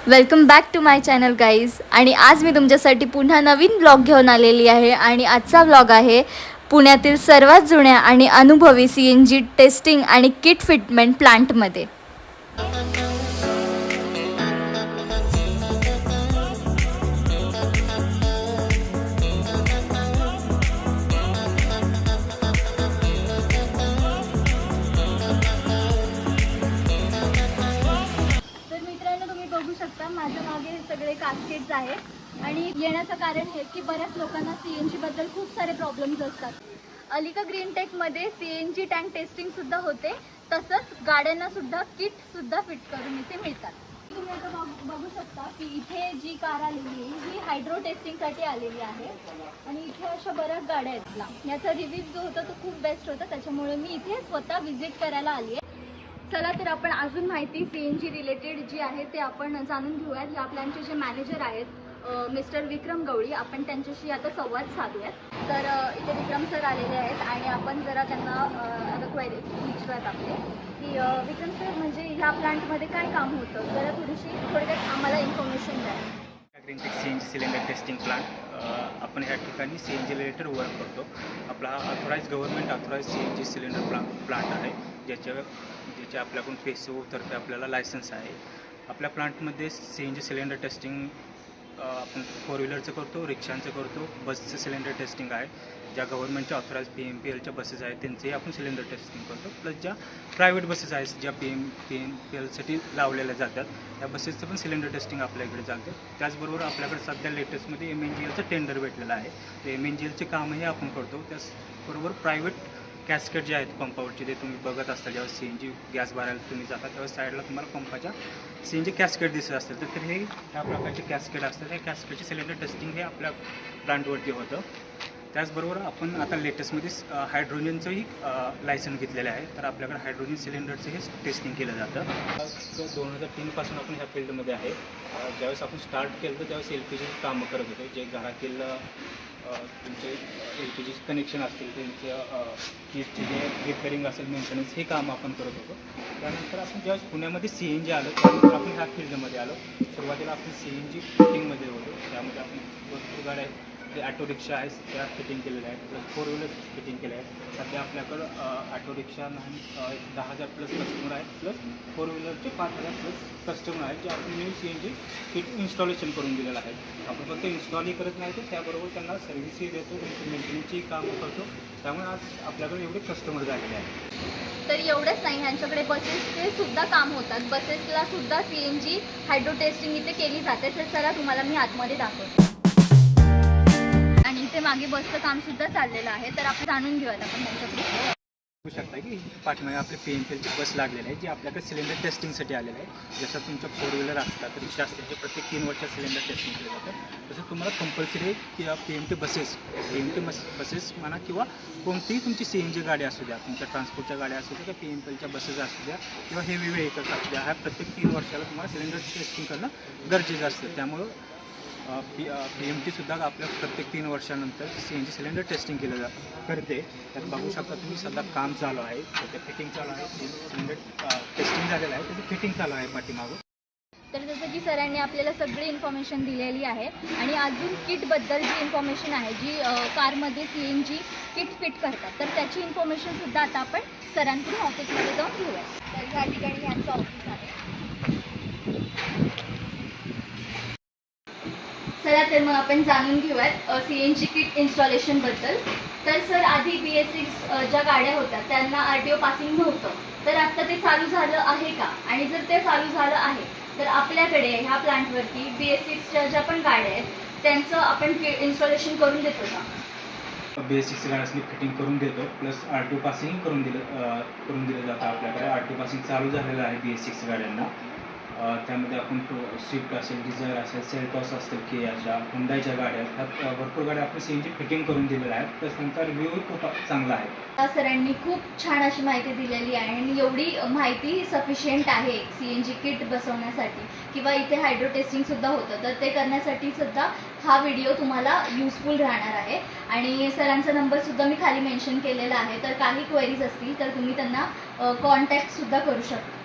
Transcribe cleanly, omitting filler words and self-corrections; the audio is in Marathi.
Welcome back to my channel guys. आणि आज मी तुमच्यासाठी पुन्हा नवीन ब्लॉग घेऊन आलेली आहे. आणि आजचा ब्लॉग आहे पुण्यातील सर्वात जुन्या आणि अनुभवी CNG टेस्टिंग आणि किट फिटमेंट प्लांटमध्ये. बघू शकता माझ्या मागे सगळे कास्केट्स आहेत. आणि येण्याचं कारण हे की बऱ्याच लोकांना CNG बद्दल खूप सारे प्रॉब्लेम्स असतात. अलिका ग्रीन टेकमध्ये CNG टँक टेस्टिंग सुद्धा होते, तसंच गाड्यांना सुद्धा किट सुद्धा फिट करून इथे मिळतात. तुम्ही आता बघू शकता की इथे जी कार आलेली आहे ही हायड्रो टेस्टिंगसाठी आलेली आहे. आणि इथे अशा बऱ्याच गाड्या आहेत ना. याचा रिव्ह्यू जो होता तो खूप बेस्ट होता, त्याच्यामुळे मी इथे स्वतः व्हिजिट करायला आली आहे. चला तर आपण अजून माहिती CNG रिलेटेड जी आहे ते आपण जाणून घेऊयात. या प्लॅनचे जे मॅनेजर आहेत मिस्टर विक्रम गवळी, आपण त्यांच्याशी आता संवाद साधूयात. तर इथे विक्रम सर आलेले आहेत आणि आपण जरा त्यांना आता क्वेरी विचारूयात आपले की विक्रम सर, म्हणजे ह्या प्लांटमध्ये काय काम होतं, जरा थोडक्यात आम्हाला इन्फॉर्मेशन द्या. Green tech CNG cylinder testing plant. आपण ह्या ठिकाणी CNG रिलेटेड वर्क करतो. आपला हा authorise government authorise CNG cylinder plant आहे, ज्याच्या आपल्याकडून PSO तर्फे आपल्याला लायसन्स आहे. आपल्या प्लांटमध्ये CNG सिलेंडर टेस्टिंग आपण 4 व्हीलरचं करतो, रिक्षांचं करतो, बसचं सिलेंडर टेस्टिंग आहे. ज्या गव्हर्नमेंटच्या ऑथोराईज PMPLच्या बसेस आहेत त्यांचेही आपण सिलेंडर टेस्टिंग करतो. प्लस ज्या प्रायव्हेट बसेस आहेत ज्या PMPLसाठी लावलेल्या जातात त्या बसेसचं पण सिलेंडर टेस्टिंग आपल्याकडे चालतं. त्याचबरोबर आपल्याकडे सध्या लेटेस्टमध्ये MNGLचं टेंडर भेटलेलं आहे. ते MNGLचे कामही आपण करतो. त्याचबरोबर प्रायव्हेट कॅस्केट जे आहेत पंपावरचे, ते तुम्ही बघत असता जेव्हा CNG गॅस भरायला तुम्ही जाता तेव्हा साईडला तुम्हाला पंपाच्या CNG कॅस्केट दिसत असतील, तर हे ह्या प्रकारचे कॅस्केट असतात. त्या कॅस्केटचे सिलेंडर टेस्टिंग हे आपल्या प्लांटवरती होतं. त्याचबरोबर आपण आता लेटेस्टमध्ये हायड्रोजनचंही लायसन्स घेतलेलं आहे. तर आपल्याकडे हायड्रोजन सिलेंडरचं हे टेस्टिंग केलं जातं. 2003पासून आपण ह्या फील्डमध्ये आहे. ज्यावेळेस आपण स्टार्ट केलं तर त्यावेळेस LPG कामं करत होते. जे घरातील तुमचे LPG कनेक्शन असतील त्यांचं किटचे जे रिपेअरिंग असेल, मेंटेनन्स, हे काम आपण करत होतो. त्यानंतर आपण ज्यावेळेस पुण्यामध्ये CNG आलं त्यानंतर आपण ह्या फील्डमध्ये आलो. सुरुवातीला आपण CNG फिटिंगमध्ये होतो. त्यामध्ये आपण भरपूर गाड्या जे ॲटो रिक्षा आहेत त्या फिटिंग केलेल्या आहेत, प्लस 4 व्हीलर्स फिटिंग केल्या आहेत. सध्या आपल्याकडं ॲटो रिक्षा 10,000 प्लस कस्टमर आहेत, प्लस 4 व्हीलरचे 5,000 प्लस कस्टमर आहेत, जे आपण न्यू CNG किट इन्स्टॉलेशन करून दिलेलं आहे. आपण फक्त इन्स्टॉलही करत नाही तर त्याबरोबर त्यांना सर्व्हिसही देतो, मेंटेनन्सची कामं करतो. त्यामुळे आज आपल्याकडे एवढे कस्टमर झालेले आहेत. तर एवढंच नाही, ह्यांच्याकडे बसेसचे सुद्धा काम होतात. बसेसला सुद्धा CNG हायड्रो टेस्टिंग इथे केली जाते. तर चला तुम्हाला मी आतमध्ये दाखवते. आणि इथे मागे बसचं काम सुद्धा चाललेलं आहे, तर आपण जाणून घेऊयात आपण त्यांच्याकडे. बघू शकता की पाठीमागे आपले PMPLची बस लागलेली आहे, जी आपल्याकडे सिलेंडर टेस्टिंगसाठी आलेलं आहे. जसं तुमच्या 4 व्हीलर असतात, रिक्षा असतील, जे प्रत्येक 3 वर्षात सिलेंडर टेस्टिंग केलं जातं, तसं तुम्हाला कंपल्सरी किंवा PMT बसेस म्हणा किंवा कोणतीही तुमची CNG गाडी असू द्या, तुमच्या ट्रान्सपोर्टच्या गाड्या असू द्या किंवा PMPLच्या बसेस असू द्या किंवा हेवी व्हेकल्स असू द्या, ह्या प्रत्येक 3 वर्षाला तुम्हाला सिलेंडर टेस्टिंग करणं गरजेचं असतं. त्यामुळं PMTसुद्धा आपल्या प्रत्येक 3 वर्षानंतर CNG सिलेंडर टेस्टिंग केलं करते. त्यात बघू शकता तुम्ही सध्या काम चालू आहे, ते फिटिंग चालू आहे. सिलेंडर टेस्टिंग झालेलं आहे, त्याचं फिटिंग चालू आहे पाठीमागं. तर जसं की सरांनी आपल्याला सगळी इन्फॉर्मेशन दिलेली आहे. आणि अजून किटबद्दल जी इन्फॉर्मेशन आहे, जी कारमध्ये CNG किट फिट करतात, तर त्याची इन्फॉर्मेशनसुद्धा आता आपण सरांकडून ऑफिसमध्ये जाऊन घेऊया. तर ह्या ठिकाणी यांचं ऑफिस आहे. चला तर मग आपण जाणून घेऊयात CNG किट इन्स्टॉलेशनबद्दल. तर सर, आधी BS6 ज्या गाड्या होत्या त्यांना RTO पासिंग नव्हतं, तर आत्ता ते चालू झालं आहे का? आणि जर ते चालू झालं आहे तर आपल्याकडे ह्या प्लांटवरती BS6च्या ज्या पण गाड्या आहेत त्यांचं आपण इन्स्टॉलेशन करून देतो का? BS6 गाड्यांनी फिटिंग करून देतो, प्लस RTO पासिंग करून दिलं जातं. आपल्याकडे RTO पासिंग चालू झालेलं आहे BS6 गाड्यांना. त्यामध्ये आपण स्विफ्ट असेल, डिझायर असेल, सेल्टॉस असतील, कियाच्या, हुंडाईच्या गाड्या, ह्या भरपूर गाड्या आपण CNG फिटिंग करून दिलेल्या आहेत. प्लस त्यांचा रिव्ह्यूही खूप चांगला आहे. सरांनी खूप छान अशी माहिती दिलेली आहे. आणि एवढी माहिती सफिशियंट आहे CNG किट बसवण्यासाठी किंवा इथे हायड्रो टेस्टिंगसुद्धा होतं, तर ते करण्यासाठी सुद्धा हा व्हिडिओ तुम्हाला युजफुल राहणार आहे. आणि सरांचा नंबरसुद्धा मी खाली मेन्शन केलेला आहे, तर काही क्वेरीज असतील तर तुम्ही त्यांना कॉन्टॅक्टसुद्धा करू शकता.